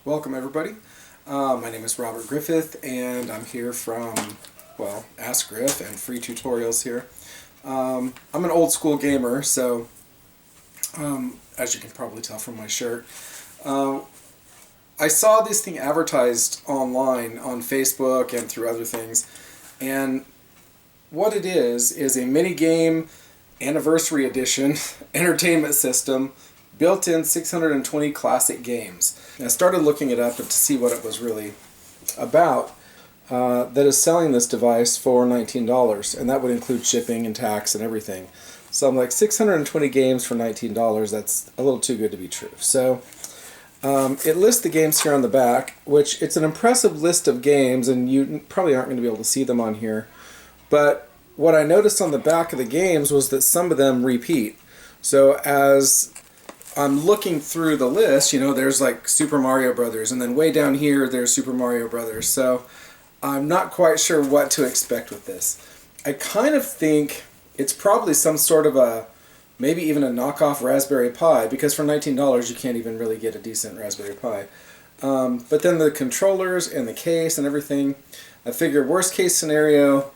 Welcome everybody. My name is Robert Griffith and I'm here from, well, Ask Griff and FreeTutorials here. I'm an old school gamer, so as you can probably tell from my shirt, I saw this thing advertised online on Facebook and through other things, and what it is a mini game anniversary edition entertainment system, built-in 620 classic games. And I started looking it up to see what it was really about. That is selling this device for $19, and that would include shipping and tax and everything. So I'm like, 620 games for $19, that's a little too good to be true. So it lists the games here on the back, which it's an impressive list of games, and you probably aren't going to be able to see them on here. But what I noticed on the back of the games was that some of them repeat. So as I'm looking through the list, you know, there's like Super Mario Brothers, and then way down here there's Super Mario Brothers. So I'm not quite sure what to expect with this. I kind of think it's probably some sort of a, maybe even a knockoff Raspberry Pi, because for $19 you can't even really get a decent Raspberry Pi. But then the controllers and the case and everything, I figure worst case scenario,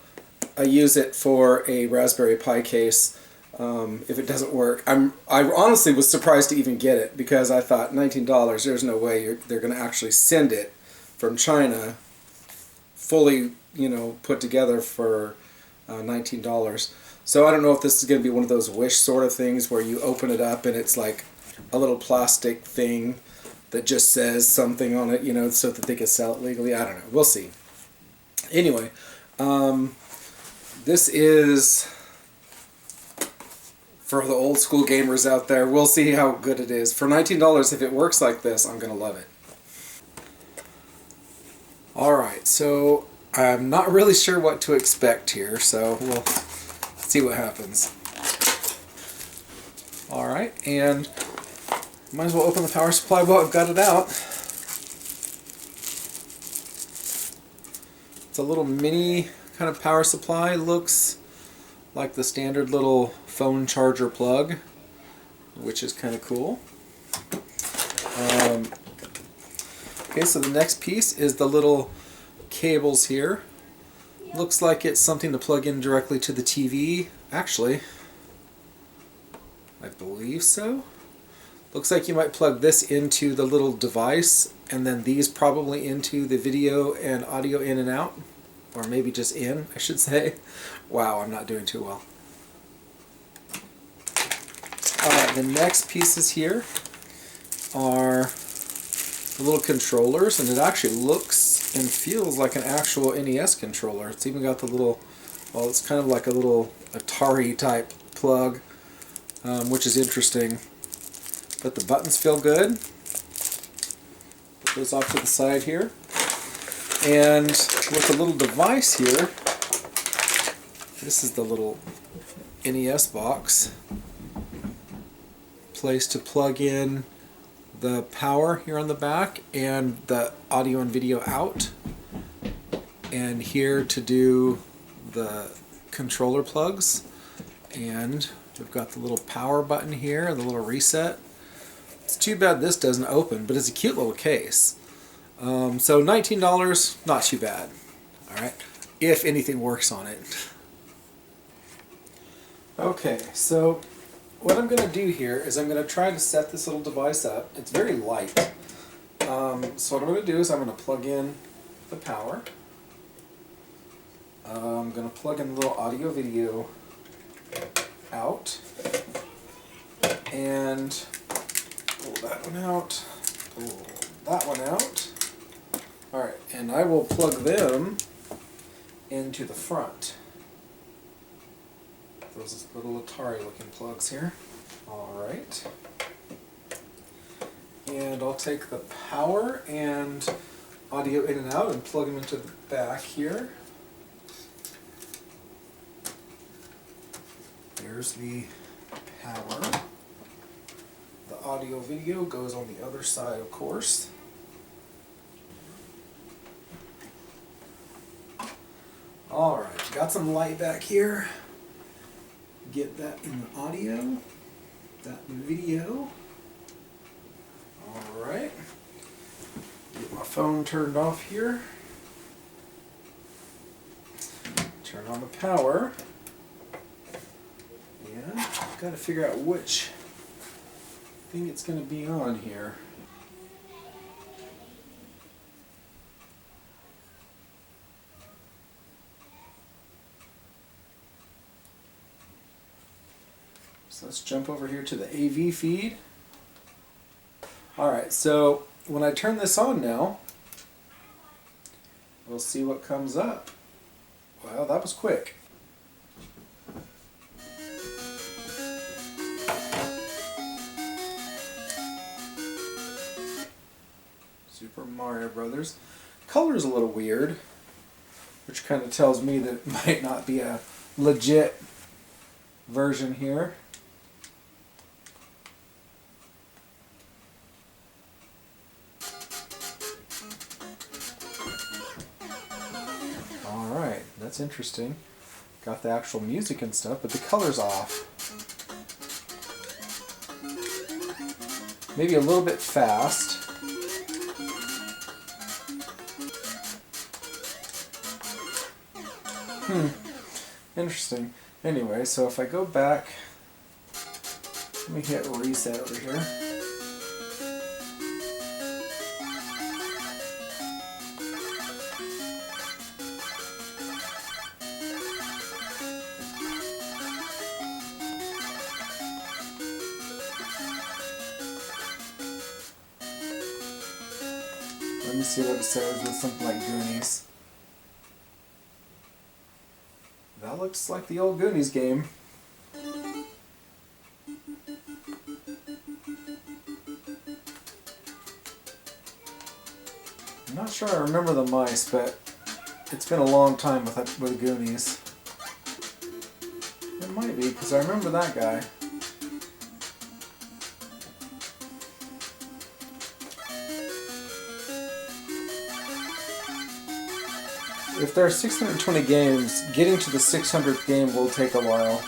I use it for a Raspberry Pi case. If it doesn't work, I honestly was surprised to even get it, because I thought $19, there's no way they're going to actually send it from China fully, you know, put together for $19. So I don't know if this is going to be one of those Wish sort of things where you open it up and it's like a little plastic thing that just says something on it, you know, so that they can sell it legally. I don't know. We'll see. Anyway, this is for the old school gamers out there. We'll see how good it is. For $19, if it works like this, I'm going to love it. Alright, so I'm not really sure what to expect here, so we'll see what happens. Alright, and might as well open the power supply while I've got it out. It's a little mini kind of power supply. Looks like the standard little phone charger plug, which is kind of cool. Okay, so the next piece is the little cables here. Looks like it's something to plug in directly to the TV. Actually, I believe so. Looks like you might plug this into the little device, and then these probably into the video and audio in and out. Or maybe just in, I should say. Wow, I'm not doing too well. Alright, the next pieces here are the little controllers, and it actually looks and feels like an actual NES controller. It's even got the little, well, it's kind of like a little Atari type plug, which is interesting. But the buttons feel good. Put those off to the side here. And with the little device here, this is the little NES box. Place to plug in the power here on the back and the audio and video out. And here to do the controller plugs. And we've got the little power button here and the little reset. It's too bad this doesn't open, but it's a cute little case. So $19, not too bad. Alright, if anything works on it. Okay, so what I'm going to do here is I'm going to try to set this little device up. It's very light. So what I'm going to do is I'm going to plug in the power. I'm going to plug in the little audio video out. And pull that one out. Pull that one out. Alright, and I will plug them into the front. Those little Atari looking plugs here. Alright. And I'll take the power and audio in and out and plug them into the back here. There's the power. The audio video goes on the other side, of course. Alright, got some light back here. Get that in the audio, that video. Alright. phone turned off here. Turn on the power. Yeah, I've got to figure out which thing it's going to be on here. So let's jump over here to the AV feed. Alright, so when I turn this on now, we'll see what comes up. Wow, that was quick. Super Mario Brothers. Color's a little weird, which kind of tells me that it might not be a legit version here. Alright, that's interesting. Got the actual music and stuff, but the color's off. Maybe a little bit fast. Interesting. Anyway, so if I go back, let me hit reset over here. Let me see what it says with something like Goonies. That looks like the old Goonies game. I'm not sure I remember the mice, but it's been a long time with Goonies. It might be, because I remember that guy. If there are 620 games, getting to the 600th game will take a while.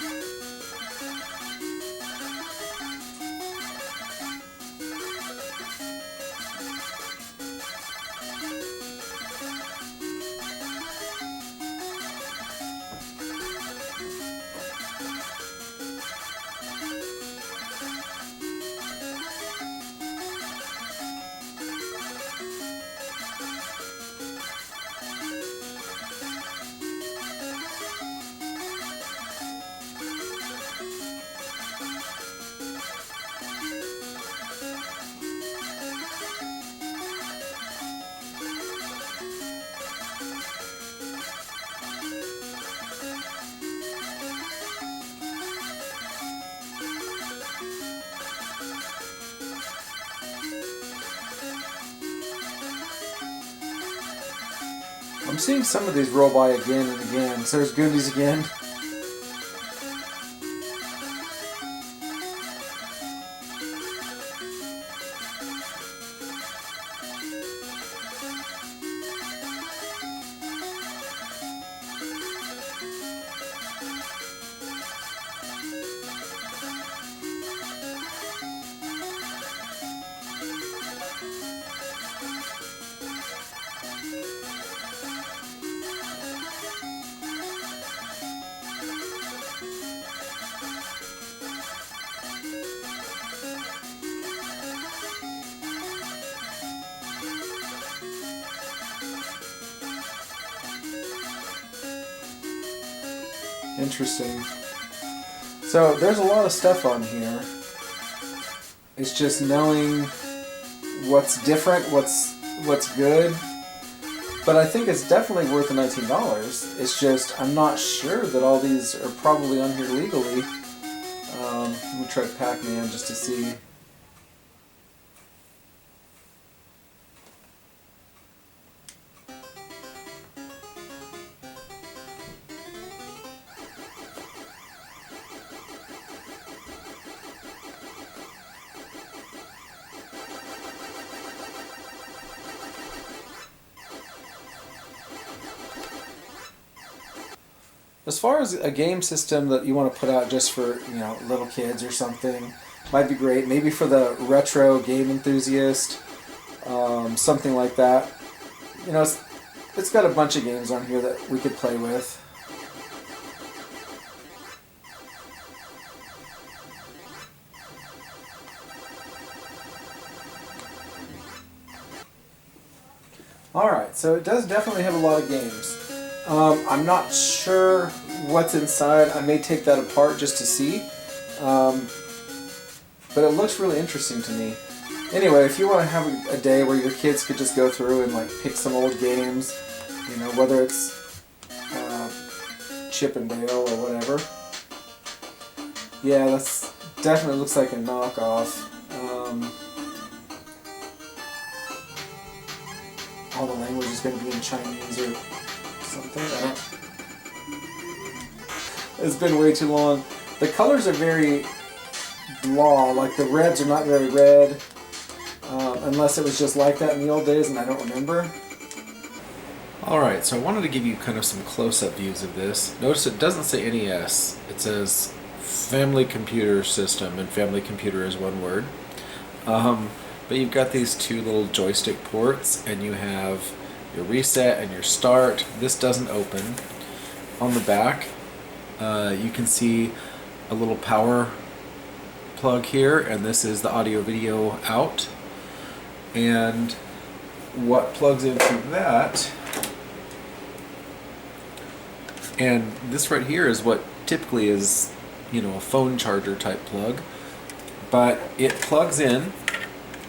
I'm seeing some of these roll by again and again. So there's Goonies again. Interesting. So there's a lot of stuff on here. It's just knowing what's different, what's good. But I think it's definitely worth the $19. It's just I'm not sure that all these are probably on here legally. Let me try Pac-Man just to see. As far as a game system that you want to put out just for, you know, little kids or something, might be great. Maybe for the retro game enthusiast, something like that. you know, it's got a bunch of games on here that we could play with. Alright, so it does definitely have a lot of games. I'm not sure what's inside. I may take that apart just to see. But it looks really interesting to me. Anyway, if you want to have a day where your kids could just go through and like pick some old games, you know, whether it's Chip and Dale or whatever. Yeah, that's definitely looks like a knockoff. All the language is going to be in Chinese or something. It's been way too long. The colors are very blah, like the reds are not very red, unless it was just like that in the old days and I don't remember. Alright, so I wanted to give you kind of some close-up views of this. Notice it doesn't say NES, it says Family Computer System, and Family Computer is one word. But you've got these two little joystick ports, and you have your reset and your start. This doesn't open. On the back, you can see a little power plug here, and this is the audio video out. And what plugs into that, and this right here is what typically is, you know, a phone charger type plug, but it plugs in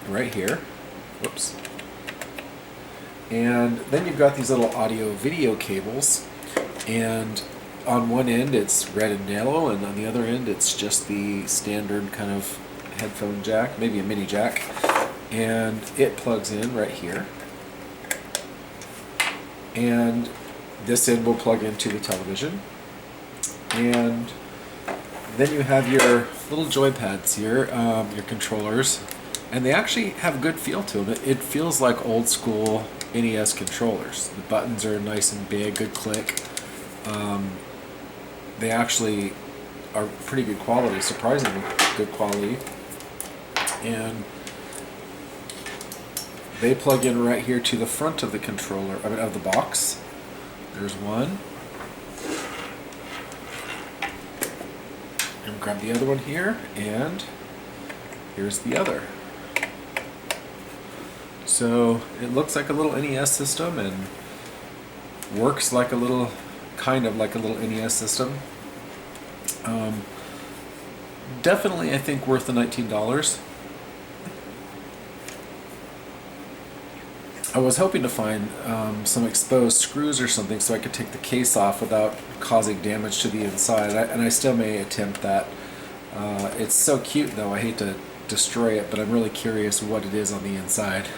right here. Whoops. And then you've got these little audio video cables, and on one end it's red and yellow, and on the other end it's just the standard kind of headphone jack, maybe a mini jack, and it plugs in right here. And this end will plug into the television, and then you have your little joypads here, your controllers, and they actually have a good feel to them. It feels like old school NES controllers. The buttons are nice and big, good click. They actually are pretty good quality, surprisingly good quality. And they plug in right here to the front of the controller, I mean of the box. There's one. And grab the other one here, and here's the other. So it looks like a little NES system and works like a little, kind of like a little NES system. Definitely, I think, worth the $19. I was hoping to find some exposed screws or something so I could take the case off without causing damage to the inside, and I still may attempt that. It's so cute though, I hate to destroy it, but I'm really curious what it is on the inside.